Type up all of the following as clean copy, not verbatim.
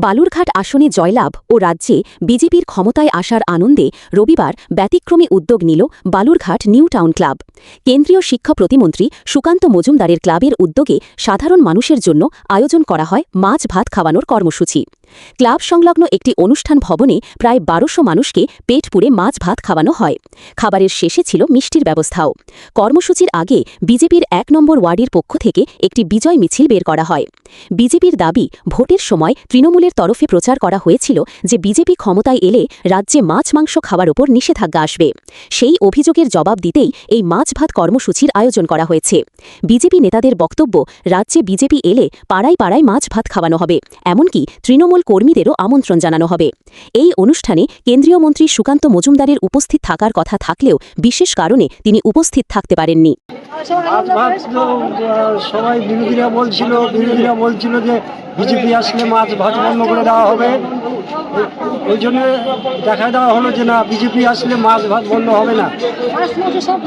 বালুরঘাট আসনে জয়লাভ ও রাজ্যে বিজেপির ক্ষমতায় আসার আনন্দে রবিবার ব্যতিক্রমী উদ্যোগ নিল বালুরঘাট নিউ টাউন ক্লাব। কেন্দ্রীয় শিক্ষা প্রতিমন্ত্রী সুকান্ত মজুমদারের ক্লাবের উদ্যোগে সাধারণ মানুষের জন্য আয়োজন করা হয় মাছ ভাত খাওয়ানোর কর্মসূচি। ক্লাব সংলগ্ন একটি অনুষ্ঠান ভবনে প্রায় ১২০০ মানুষকে পেট পুড়ে মাছ ভাত খাওয়ানো হয়। খাবারের শেষে ছিল মিষ্টির ব্যবস্থাও। কর্মসূচির আগে বিজেপির ১ নম্বর ওয়ার্ডের পক্ষ থেকে একটি বিজয় মিছিল বের করা হয়। বিজেপির দাবি, ভোটের সময় তৃণমূলের তরফে প্রচার করা হয়েছিল যে বিজেপি ক্ষমতায় এলে রাজ্যে মাছ মাংস খাওয়ার ওপর নিষেধাজ্ঞা আসবে। সেই অভিযোগের জবাব দিতেই এই মাছ ভাত কর্মসূচির আয়োজন করা হয়েছে। বিজেপি নেতাদের বক্তব্য, রাজ্যে বিজেপি এলে পাড়ায় পাড়ায় মাছ ভাত খাওয়ানো হবে, এমনকি তৃণমূল কর্মীদেরও আমন্ত্রণ জানানো হবে। এই অনুষ্ঠানে কেন্দ্রীয় মন্ত্রী সুকান্ত মজুমদারের উপস্থিত থাকার কথা থাকলেও বিশেষ কারণে তিনি উপস্থিত থাকতে পারেননি। সবাই বিরোধীরা বলছিল যে বিজেপি আসলে মাছ ভাত বন্ধ করে দেওয়া হবে। ওই জন্য দেখা দেওয়া হলো যে না, বিজেপি আসলে মাছ ভাত বন্ধ হবে না,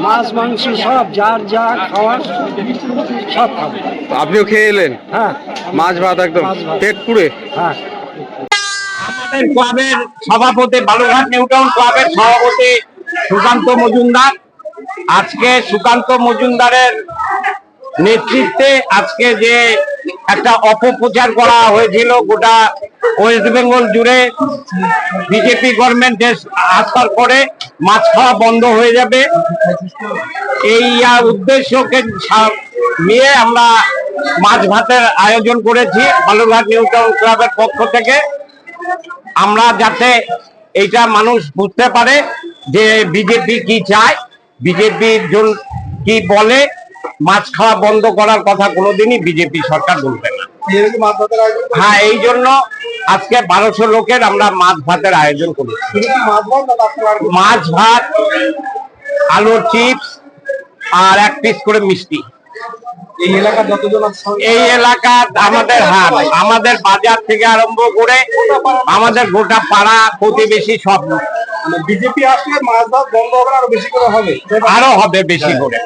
মাছ মাংস সব যার যা খাওয়ার সব খাবে। আপনিও খেয়ে এলেন? হ্যাঁ, মাছ ভাত একদম পেট পুড়ে। হ্যাঁ, আমাদের ক্লাবের সভাপতি, বালুরঘাট নিউ টাউন ক্লাবের সভাপতি সুকান্ত মজুমদার, আজকে সুকান্ত মজুমদারের নেতৃত্বে আজকে যে একটা অপপ্রচার করা হয়েছিল গোটা ওয়েস্ট বেঙ্গল জুড়ে, বিজেপি গভর্নমেন্ট আসার পরে মাছ খাওয়া বন্ধ হয়ে যাবে, এই উদ্দেশ্যকে নিয়ে আমরা মাছ ভাতের আয়োজন করেছি বালুরঘাট নিউ টাউন ক্লাবের পক্ষ থেকে। আমরা যাতে এইটা মানুষ বুঝতে পারে যে বিজেপি কি চায়, বিজেপি কি বলে, মাছ খাওয়া বন্ধ করার কথা কোনোদিনই বিজেপি সরকার বলবে না। হ্যাঁ, এই জন্য আজকে ১২০০ লোকের আমরা মাছ ভাতের আয়োজন করেছি। মাছ ভাত, আলুর চিপস আর 1 পিস করে মিষ্টি। এই এলাকার আমাদের বাজার থেকে আরম্ভ করে আমাদের গোটা পাড়া প্রতিবেশী সব। বিজেপি আসলে মাছ ভাত বন্ধ হবে, আরো বেশি করে হবে, আরো হবে বেশি করে।